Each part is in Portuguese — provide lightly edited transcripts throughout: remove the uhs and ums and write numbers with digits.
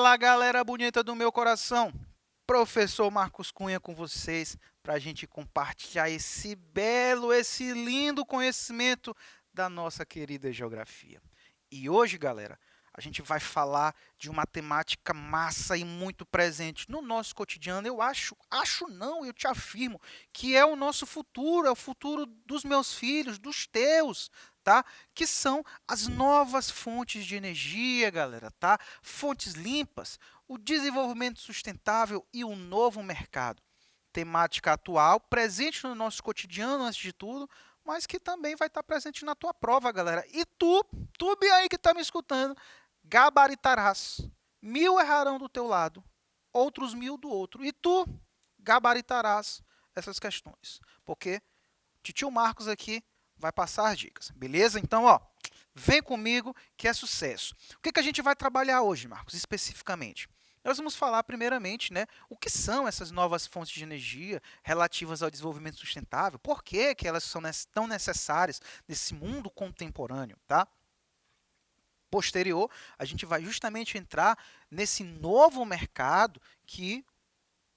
Fala, galera bonita do meu coração. Professor Marcos Cunha com vocês para a gente compartilhar esse belo, esse lindo conhecimento da nossa querida geografia. E hoje, galera, a gente vai falar de uma temática massa e muito presente no nosso cotidiano. Eu acho não, eu te afirmo que é o nosso futuro, é o futuro dos meus filhos, dos teus, tá? Que são as novas fontes de energia, galera, tá? Fontes limpas, o desenvolvimento sustentável e o novo mercado. Temática atual, presente no nosso cotidiano antes de tudo, mas que também vai estar presente na tua prova, galera. E tu bem aí que está me escutando, gabaritarás. 1000 errarão do teu lado, outros 1000 do outro. E tu gabaritarás essas questões. Porque Titio Marcos aqui vai passar as dicas, beleza? Então, ó, vem comigo que é sucesso. O que a gente vai trabalhar hoje, Marcos, especificamente? Nós vamos falar primeiramente, né, o que são essas novas fontes de energia relativas ao desenvolvimento sustentável, por que elas são tão necessárias nesse mundo contemporâneo, tá? Posterior, a gente vai justamente entrar nesse novo mercado que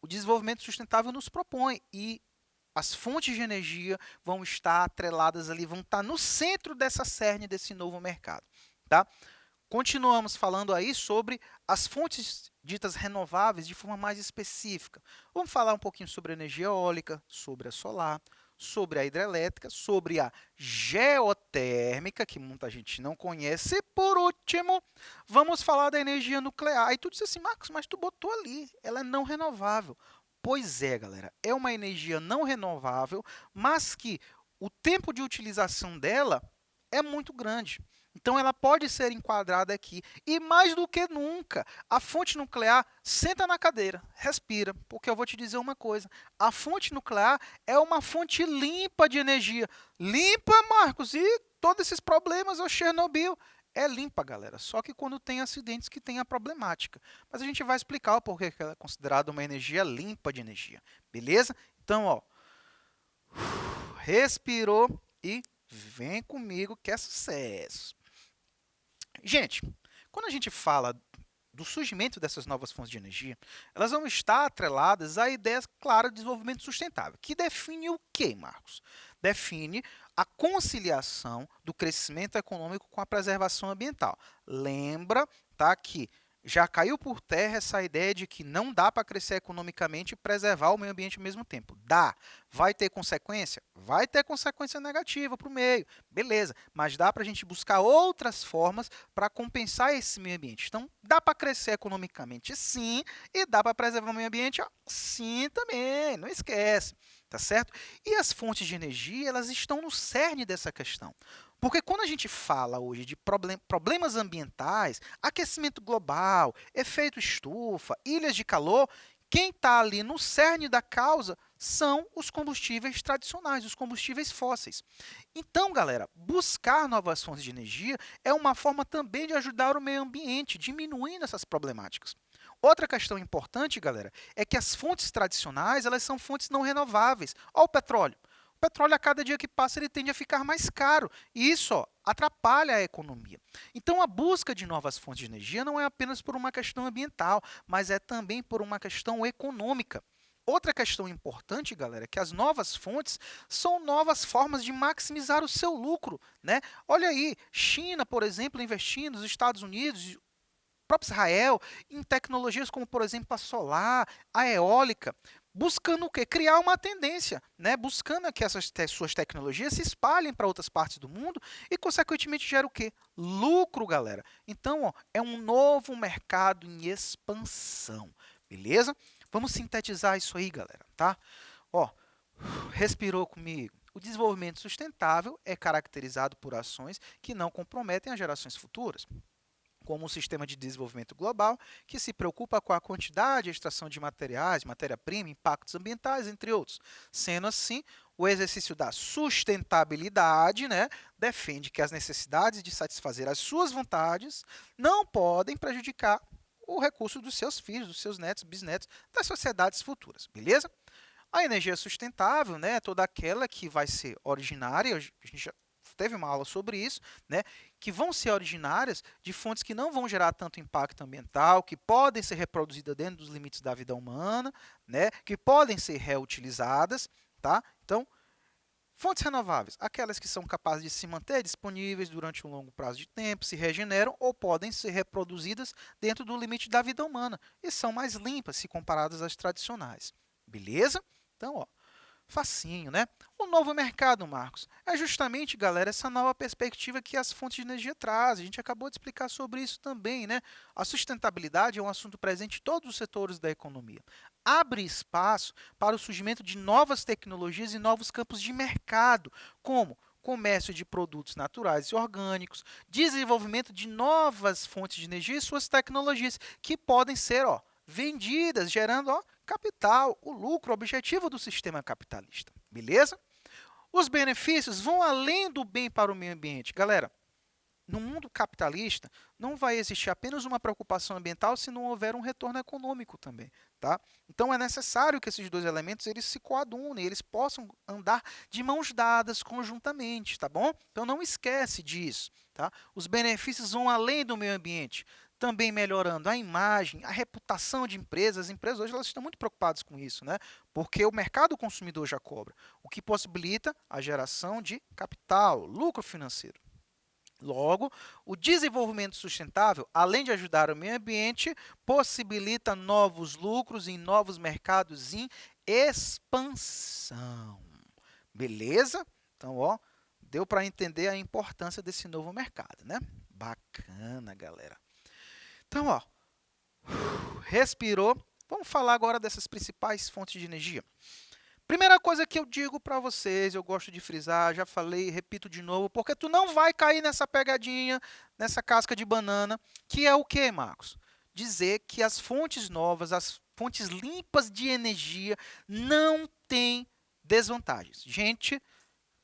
o desenvolvimento sustentável nos propõe e as fontes de energia vão estar atreladas ali, vão estar no centro dessa cerne desse novo mercado, tá? Continuamos falando aí sobre as fontes ditas renováveis de forma mais específica. Vamos falar um pouquinho sobre a energia eólica, sobre a solar, sobre a hidrelétrica, sobre a geotérmica, que muita gente não conhece. E, por último, vamos falar da energia nuclear. E tu disse assim, Marcos, mas tu botou ali, ela é não renovável. Pois é, galera, é uma energia não renovável, mas que o tempo de utilização dela é muito grande. Então, ela pode ser enquadrada aqui. E mais do que nunca, a fonte nuclear senta na cadeira, respira, porque eu vou te dizer uma coisa: a fonte nuclear é uma fonte limpa de energia. Limpa, Marcos, e todos esses problemas, o Chernobyl. É limpa, galera, só que quando tem acidentes que tem a problemática. Mas a gente vai explicar o porquê que ela é considerada uma energia limpa de energia, beleza? Então, ó, respirou e vem comigo que é sucesso. Gente, quando a gente fala do surgimento dessas novas fontes de energia, elas vão estar atreladas à ideia clara de desenvolvimento sustentável, que define o quê, Marcos? Define a conciliação do crescimento econômico com a preservação ambiental. Lembra, tá, que já caiu por terra essa ideia de que não dá para crescer economicamente e preservar o meio ambiente ao mesmo tempo. Dá. Vai ter consequência? Vai ter consequência negativa para o meio. Beleza. Mas dá para a gente buscar outras formas para compensar esse meio ambiente. Então, dá para crescer economicamente sim, e dá para preservar o meio ambiente sim também. Não esquece. Tá certo? E as fontes de energia, elas estão no cerne dessa questão. Porque quando a gente fala hoje de problemas ambientais, aquecimento global, efeito estufa, ilhas de calor, quem está ali no cerne da causa são os combustíveis tradicionais, os combustíveis fósseis. Então, galera, buscar novas fontes de energia é uma forma também de ajudar o meio ambiente, diminuindo essas problemáticas. Outra questão importante, galera, é que as fontes tradicionais, elas são fontes não renováveis. Olha o petróleo. O petróleo, a cada dia que passa, ele tende a ficar mais caro. E isso, ó, atrapalha a economia. Então, a busca de novas fontes de energia não é apenas por uma questão ambiental, mas é também por uma questão econômica. Outra questão importante, galera, é que as novas fontes são novas formas de maximizar o seu lucro, né? Olha aí, China, por exemplo, investindo, os Estados Unidos, próprio Israel, em tecnologias como, por exemplo, a solar, a eólica, buscando o quê? Criar uma tendência, né? Buscando que essas suas tecnologias se espalhem para outras partes do mundo e, consequentemente, gera o quê? Lucro, galera. Então, ó, é um novo mercado em expansão, beleza? Vamos sintetizar isso aí, galera, tá? Ó, respirou comigo. O desenvolvimento sustentável é caracterizado por ações que não comprometem as gerações futuras, como o Sistema de Desenvolvimento Global, que se preocupa com a quantidade e extração de materiais, matéria-prima, impactos ambientais, entre outros. Sendo assim, o exercício da sustentabilidade, né, defende que as necessidades de satisfazer as suas vontades não podem prejudicar o recurso dos seus filhos, dos seus netos, bisnetos, das sociedades futuras, beleza? A energia sustentável, né, é toda aquela que vai ser originária, a gente já teve uma aula sobre isso, né, que vão ser originárias de fontes que não vão gerar tanto impacto ambiental, que podem ser reproduzidas dentro dos limites da vida humana, né, que podem ser reutilizadas, tá? Então, fontes renováveis, aquelas que são capazes de se manter disponíveis durante um longo prazo de tempo, se regeneram ou podem ser reproduzidas dentro do limite da vida humana e são mais limpas se comparadas às tradicionais. Beleza? Então, ó, facinho, né? O novo mercado, Marcos, é justamente, galera, essa nova perspectiva que as fontes de energia trazem. A gente acabou de explicar sobre isso também, né? A sustentabilidade é um assunto presente em todos os setores da economia. Abre espaço para o surgimento de novas tecnologias e novos campos de mercado, como comércio de produtos naturais e orgânicos, desenvolvimento de novas fontes de energia e suas tecnologias, que podem ser, ó, vendidas, gerando, ó, capital, o lucro, o objetivo do sistema capitalista. Beleza? Os benefícios vão além do bem para o meio ambiente. Galera, no mundo capitalista, não vai existir apenas uma preocupação ambiental se não houver um retorno econômico também, tá? Então é necessário que esses dois elementos eles se coadunem, eles possam andar de mãos dadas conjuntamente, tá bom? Então não esquece disso, tá? Os benefícios vão além do meio ambiente, também melhorando a imagem, a reputação de empresas. As empresas hoje elas estão muito preocupadas com isso, né? Porque o mercado consumidor já cobra, o que possibilita a geração de capital, lucro financeiro. Logo, o desenvolvimento sustentável, além de ajudar o meio ambiente, possibilita novos lucros em novos mercados em expansão. Beleza? Então, ó, deu para entender a importância desse novo mercado, né? Bacana, galera. Então, ó, respirou. Vamos falar agora dessas principais fontes de energia. Primeira coisa que eu digo para vocês, eu gosto de frisar, já falei, repito de novo, porque tu não vai cair nessa pegadinha, nessa casca de banana, que é o quê, Marcos? Dizer que as fontes novas, as fontes limpas de energia não têm desvantagens. Gente,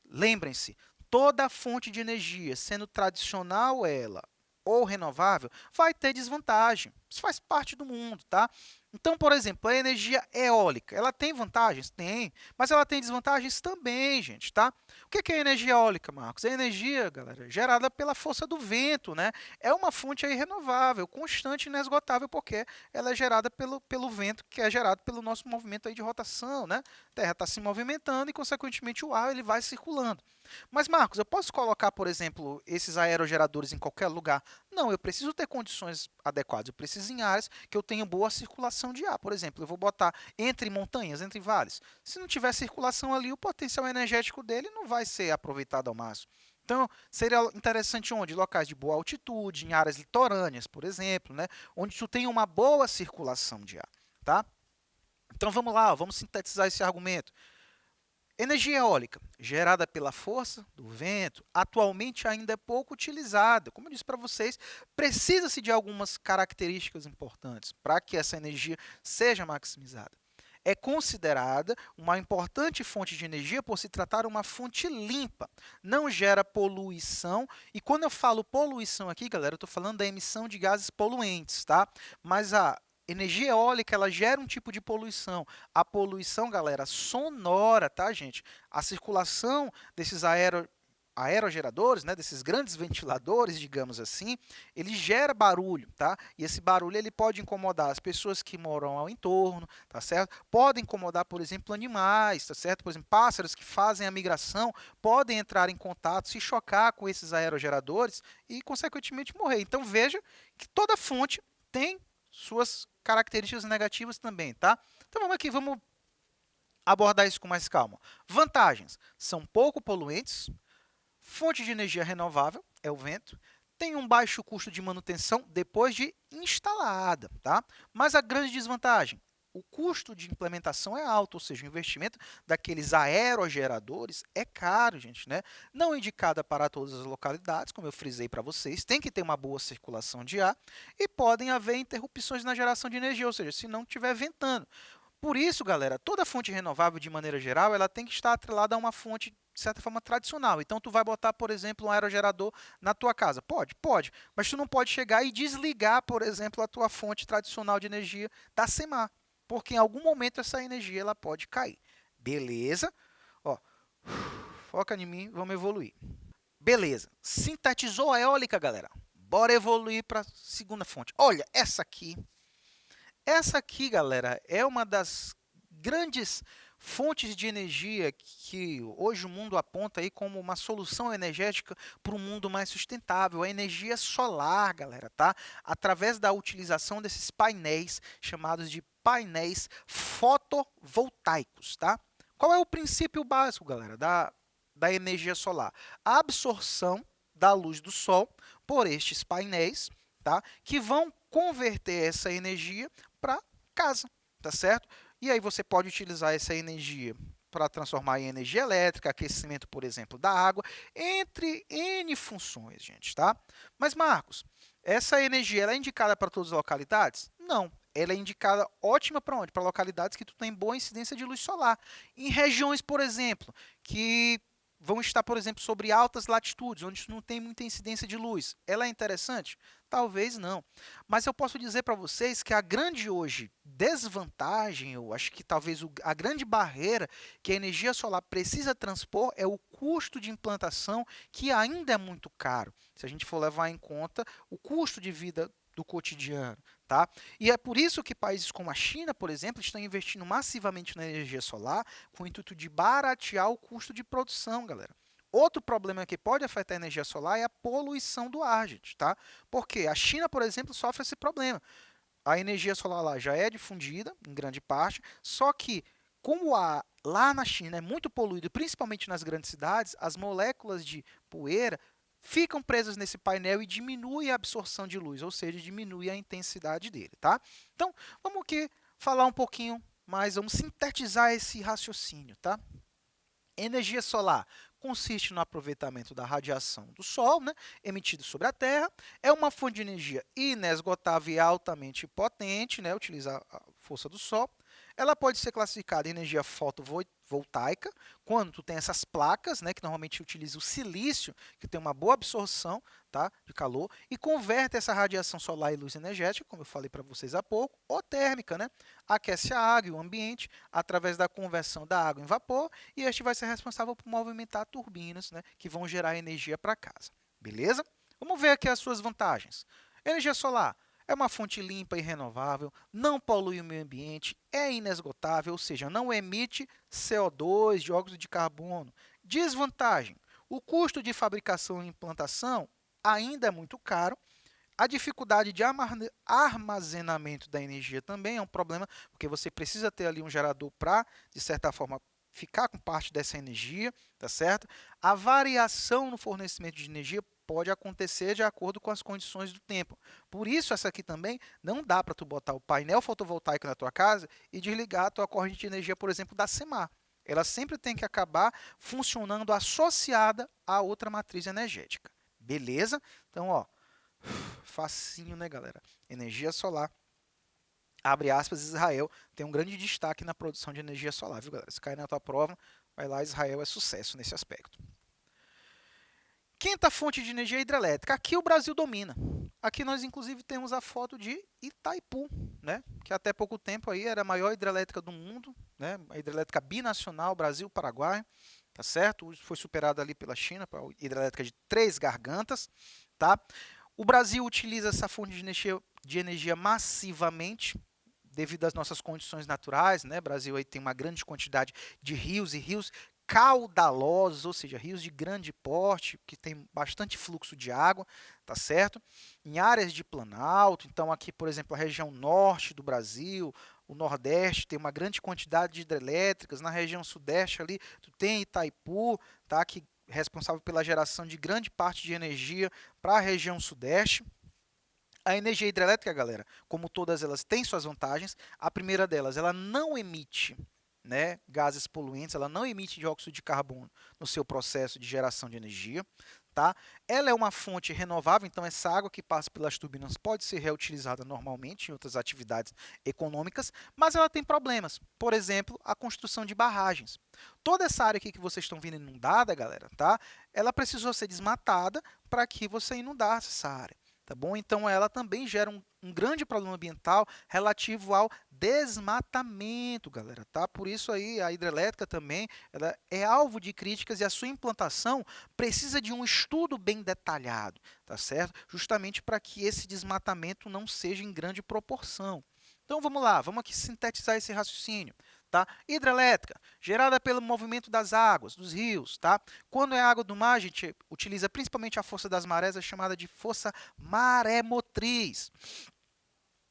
lembrem-se, toda fonte de energia, sendo tradicional ela ou renovável, vai ter desvantagem. Isso faz parte do mundo, tá? Então, por exemplo, a energia eólica, ela tem vantagens? Tem, mas ela tem desvantagens também, gente, tá? O que é energia eólica, Marcos? É energia, galera, gerada pela força do vento, né? É uma fonte aí renovável, constante e inesgotável, porque ela é gerada pelo vento, que é gerado pelo nosso movimento aí de rotação, né? A Terra está se movimentando e, consequentemente, o ar ele vai circulando. Mas, Marcos, eu posso colocar, por exemplo, esses aerogeradores em qualquer lugar? Não, eu preciso ter condições adequadas. Eu preciso em áreas que eu tenha boa circulação de ar. Por exemplo, eu vou botar entre montanhas, entre vales. Se não tiver circulação ali, o potencial energético dele não vai ser aproveitado ao máximo. Então, seria interessante onde? Locais de boa altitude, em áreas litorâneas, por exemplo, né? Onde tu tem uma boa circulação de ar, tá? Então, vamos lá, vamos sintetizar esse argumento. Energia eólica, gerada pela força do vento, atualmente ainda é pouco utilizada. Como eu disse para vocês, precisa-se de algumas características importantes para que essa energia seja maximizada. É considerada uma importante fonte de energia por se tratar de uma fonte limpa, não gera poluição. E quando eu falo poluição aqui, galera, eu estou falando da emissão de gases poluentes, tá? Mas a energia eólica, ela gera um tipo de poluição. A poluição, galera, sonora, tá, gente? A circulação desses aerogeradores, né, desses grandes ventiladores, digamos assim, ele gera barulho, tá? E esse barulho ele pode incomodar as pessoas que moram ao entorno, tá certo? Pode incomodar, por exemplo, animais, tá certo? Por exemplo, pássaros que fazem a migração podem entrar em contato, se chocar com esses aerogeradores e, consequentemente, morrer. Então, veja que toda fonte tem suas características negativas também, tá? Então vamos aqui, vamos abordar isso com mais calma. Vantagens: são pouco poluentes, fonte de energia renovável, é o vento, tem um baixo custo de manutenção depois de instalada, tá? Mas a grande desvantagem: o custo de implementação é alto, ou seja, o investimento daqueles aerogeradores é caro, gente, né? Não indicada para todas as localidades, como eu frisei para vocês, tem que ter uma boa circulação de ar e podem haver interrupções na geração de energia, ou seja, se não estiver ventando. Por isso, galera, toda fonte renovável, de maneira geral, ela tem que estar atrelada a uma fonte, de certa forma, tradicional. Então, tu vai botar, por exemplo, um aerogerador na tua casa. Pode? Pode. Mas tu não pode chegar e desligar, por exemplo, a tua fonte tradicional de energia da SEMAR, porque em algum momento essa energia ela pode cair. Beleza? Ó, foca em mim, vamos evoluir. Beleza. Sintetizou a eólica, galera. Bora evoluir para a segunda fonte. Olha, essa aqui. Essa aqui, galera, é uma das grandes fontes de energia que hoje o mundo aponta aí como uma solução energética para um mundo mais sustentável, a energia solar, galera, tá? Através da utilização desses painéis chamados de painéis fotovoltaicos, tá? Qual é o princípio básico, galera, da energia solar? A absorção da luz do sol por estes painéis, tá? Que vão converter essa energia para casa, tá certo? E aí você pode utilizar essa energia para transformar em energia elétrica, aquecimento, por exemplo, da água, entre N funções, gente, tá? Mas, Marcos, essa energia ela é indicada para todas as localidades? Não. Ela é indicada ótima para onde? Para localidades que tu tem boa incidência de luz solar. Em regiões, por exemplo, que vão estar, por exemplo, sobre altas latitudes, onde não tem muita incidência de luz. Ela é interessante? Talvez não. Mas eu posso dizer para vocês que a grande hoje desvantagem, eu acho que talvez a grande barreira que a energia solar precisa transpor é o custo de implantação, que ainda é muito caro, se a gente for levar em conta o custo de vida do cotidiano, tá? E é por isso que países como a China, por exemplo, estão investindo massivamente na energia solar com o intuito de baratear o custo de produção, galera. Outro problema que pode afetar a energia solar é a poluição do ar, gente, tá? Porque a China, por exemplo, sofre esse problema. A energia solar lá já é difundida, em grande parte, só que como o ar lá na China é muito poluído, principalmente nas grandes cidades, as moléculas de poeira ficam presas nesse painel e diminui a absorção de luz, ou seja, diminui a intensidade dele, tá? Então, vamos aqui falar um pouquinho mais, vamos sintetizar esse raciocínio, tá? Energia solar consiste no aproveitamento da radiação do Sol, né, emitida sobre a Terra. É uma fonte de energia inesgotável e altamente potente, né, utiliza a força do Sol. Ela pode ser classificada em energia fotovoltaica, quando tu tem essas placas, né, que normalmente utiliza o silício, que tem uma boa absorção, tá, de calor, e converte essa radiação solar em luz energética, como eu falei para vocês há pouco, ou térmica, né, aquece a água e o ambiente através da conversão da água em vapor, e este vai ser responsável por movimentar turbinas, né, que vão gerar energia para casa. Beleza? Vamos ver aqui as suas vantagens. Energia solar é uma fonte limpa e renovável, não polui o meio ambiente, é inesgotável, ou seja, não emite CO2, dióxido de carbono. Desvantagem: o custo de fabricação e implantação ainda é muito caro. A dificuldade de armazenamento da energia também é um problema, porque você precisa ter ali um gerador para, de certa forma, ficar com parte dessa energia, tá certo? A variação no fornecimento de energia pode acontecer de acordo com as condições do tempo. Por isso, essa aqui também não dá para tu botar o painel fotovoltaico na tua casa e desligar a tua corrente de energia, por exemplo, da SEMAR. Ela sempre tem que acabar funcionando associada a outra matriz energética. Beleza? Então, ó, facinho, né, galera? Energia solar. Abre aspas, Israel tem um grande destaque na produção de energia solar, viu, galera? Se cair na tua prova, vai lá, Israel é sucesso nesse aspecto. Quinta fonte de energia hidrelétrica. Aqui o Brasil domina. Aqui nós, inclusive, temos a foto de Itaipu, né? Que até pouco tempo aí era a maior hidrelétrica do mundo, né? A hidrelétrica binacional Brasil-Paraguai, tá certo? Foi superada ali pela China, a hidrelétrica de Três Gargantas, tá? O Brasil utiliza essa fonte de energia massivamente devido às nossas condições naturais, né? O Brasil aí tem uma grande quantidade de rios e rios caudalosos, ou seja, rios de grande porte, que tem bastante fluxo de água, tá certo? Em áreas de planalto, então aqui, por exemplo, a região norte do Brasil, o nordeste tem uma grande quantidade de hidrelétricas, na região sudeste ali, tu tem Itaipu, tá? Que é responsável pela geração de grande parte de energia para a região sudeste. A energia hidrelétrica, galera, como todas elas têm suas vantagens. A primeira delas, ela não emite, né, gases poluentes, ela não emite dióxido de carbono no seu processo de geração de energia. Tá? Ela é uma fonte renovável, então essa água que passa pelas turbinas pode ser reutilizada normalmente em outras atividades econômicas, mas ela tem problemas. Por exemplo, a construção de barragens. Toda essa área aqui que vocês estão vendo inundada, galera, tá? Ela precisou ser desmatada para que você inundasse essa área. tá bom? Então, ela também gera um grande problema ambiental relativo ao desmatamento, galera, tá? Por isso aí, a hidrelétrica também, ela é alvo de críticas e a sua implantação precisa de um estudo bem detalhado, tá certo? Justamente para que esse desmatamento não seja em grande proporção. Então, vamos lá, vamos aqui sintetizar esse raciocínio. Tá? Hidrelétrica, gerada pelo movimento das águas, dos rios. Tá? Quando é água do mar, a gente utiliza principalmente a força das marés, é chamada de força maremotriz.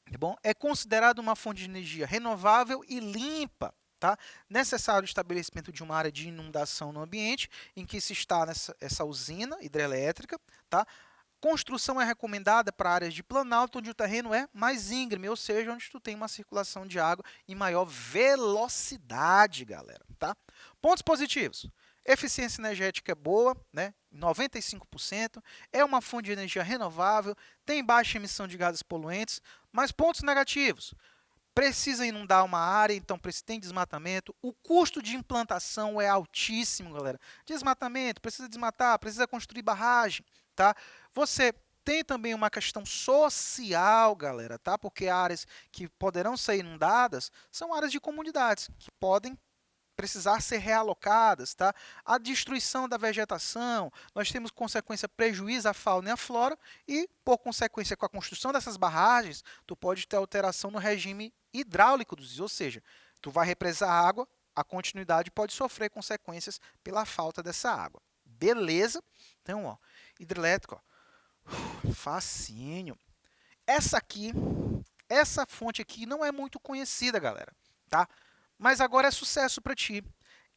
Tá bom? É considerada uma fonte de energia renovável e limpa. Tá? Necessário o estabelecimento de uma área de inundação no ambiente em que se está essa usina hidrelétrica. Tá? Construção é recomendada para áreas de planalto onde o terreno é mais íngreme, ou seja, onde tu tem uma circulação de água em maior velocidade, galera, tá? Pontos positivos. Eficiência energética é boa, né? 95%, é uma fonte de energia renovável, tem baixa emissão de gases poluentes, mas pontos negativos. Precisa inundar uma área, então tem desmatamento. O custo de implantação é altíssimo, galera. Desmatamento, precisa desmatar, precisa construir barragem, tá? Você tem também uma questão social, galera, tá? Porque áreas que poderão ser inundadas são áreas de comunidades que podem precisar ser realocadas, tá? A destruição da vegetação, nós temos consequência prejuízo à fauna e à flora e, por consequência, com a construção dessas barragens, tu pode ter alteração no regime hidráulico dos rios, ou seja, tu vai represar água, a continuidade pode sofrer consequências pela falta dessa água. Beleza? Então, ó, hidrelétrico, ó, facinho. Essa fonte aqui não é muito conhecida, galera, tá? Mas agora é sucesso para ti.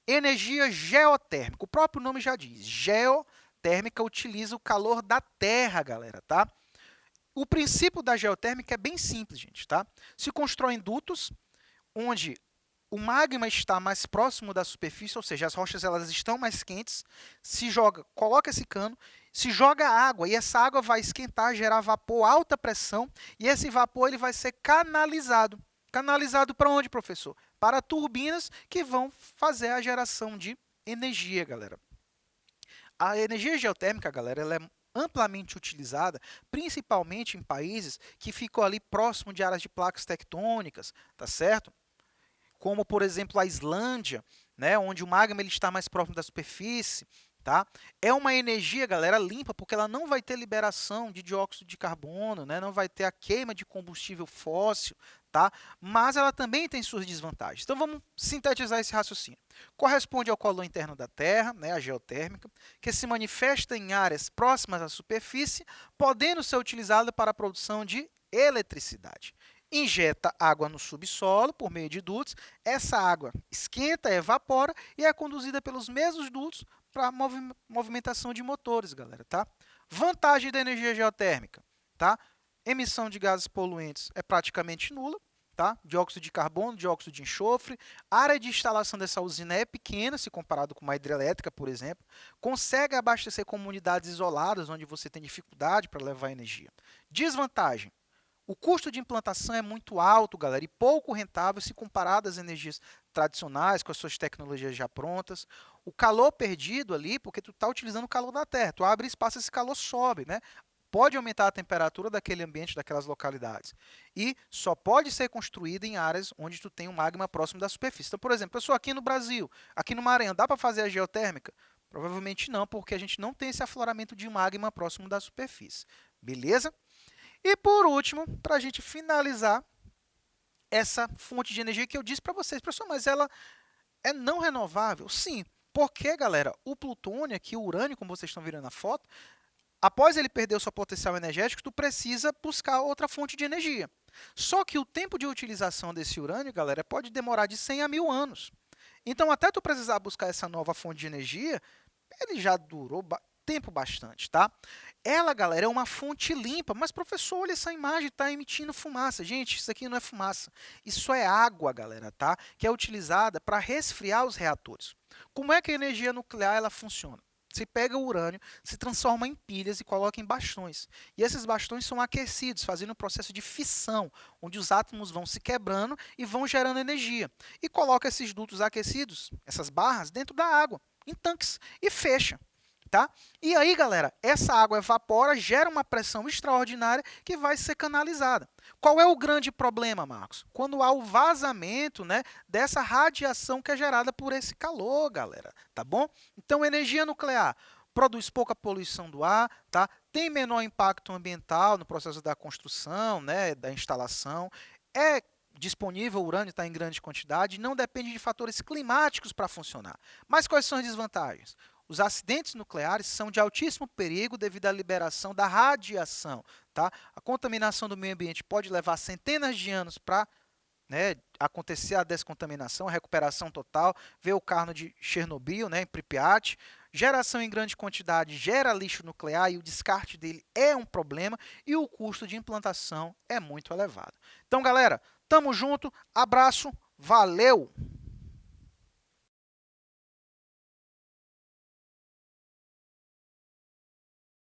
Energia geotérmica. O próprio nome já diz. Geotérmica utiliza o calor da terra, galera, tá? O princípio da geotérmica é bem simples, gente, tá? Se constroem dutos onde o magma está mais próximo da superfície, ou seja, as rochas elas estão mais quentes, coloca esse cano, se joga água e essa água vai esquentar, gerar vapor, alta pressão, e esse vapor ele vai ser canalizado. Canalizado para onde, professor? Para turbinas que vão fazer a geração de energia, galera. A energia geotérmica, galera, ela é amplamente utilizada, principalmente em países que ficam ali próximo de áreas de placas tectônicas, tá certo? Como, por exemplo, a Islândia, né, onde o magma ele está mais próximo da superfície, tá? É uma energia, galera, limpa, porque ela não vai ter liberação de dióxido de carbono, né? Não vai ter a queima de combustível fóssil, tá? Mas ela também tem suas desvantagens. Então vamos sintetizar esse raciocínio. Corresponde ao calor interno da Terra, né, a geotérmica, que se manifesta em áreas próximas à superfície, podendo ser utilizada para a produção de eletricidade. Injeta água no subsolo por meio de dutos, essa água esquenta, evapora e é conduzida pelos mesmos dutos para a movimentação de motores, galera, tá? Vantagem da energia geotérmica, tá? Emissão de gases poluentes é praticamente nula, tá? Dióxido de carbono, dióxido de enxofre. A área de instalação dessa usina é pequena, se comparado com uma hidrelétrica, por exemplo. Consegue abastecer comunidades isoladas, onde você tem dificuldade para levar energia. Desvantagem. O custo de implantação é muito alto, galera, e pouco rentável se comparado às energias tradicionais, com as suas tecnologias já prontas. O calor perdido ali, porque tu está utilizando o calor da terra, tu abre espaço, esse calor sobe, né? Pode aumentar a temperatura daquele ambiente, daquelas localidades. E só pode ser construída em áreas onde tu tem um magma próximo da superfície. Então, por exemplo, eu sou aqui no Brasil, aqui no Maranhão, dá para fazer a geotérmica? Provavelmente não, porque a gente não tem esse afloramento de magma próximo da superfície. Beleza? E por último, para a gente finalizar essa fonte de energia que eu disse para vocês, professor, mas ela é não renovável? Sim, porque, galera, o plutônio aqui, o urânio, como vocês estão vendo na foto, após ele perder o seu potencial energético, tu precisa buscar outra fonte de energia. Só que o tempo de utilização desse urânio, galera, pode demorar de 100 a 1000 anos. Então, até tu precisar buscar essa nova fonte de energia, ele já durou tempo bastante, tá? Ela, galera, é uma fonte limpa, mas professor, olha essa imagem, está emitindo fumaça. Gente, isso aqui não é fumaça, isso é água, galera, tá? Que é utilizada para resfriar os reatores. Como é que a energia nuclear ela funciona? Você pega o urânio, se transforma em pilhas e coloca em bastões. E esses bastões são aquecidos, fazendo um processo de fissão, onde os átomos vão se quebrando e vão gerando energia. E coloca esses dutos aquecidos, essas barras, dentro da água, em tanques, e fecha. tá? E aí, galera, essa água evapora, gera uma pressão extraordinária que vai ser canalizada. Qual é o grande problema, Marcos? Quando há o vazamento, né, dessa radiação que é gerada por esse calor, galera, tá bom? Então, energia nuclear produz pouca poluição do ar, tá? Tem menor impacto ambiental no processo da construção, né, da instalação, é disponível, o urânio está em grande quantidade, não depende de fatores climáticos para funcionar. Mas quais são as desvantagens? Os acidentes nucleares são de altíssimo perigo devido à liberação da radiação, tá? A contaminação do meio ambiente pode levar centenas de anos para, né, acontecer a descontaminação, a recuperação total, ver o caso de Chernobyl, né, em Pripyat. Geração em grande quantidade gera lixo nuclear e o descarte dele é um problema e o custo de implantação é muito elevado. Então, galera, tamo junto, abraço, valeu!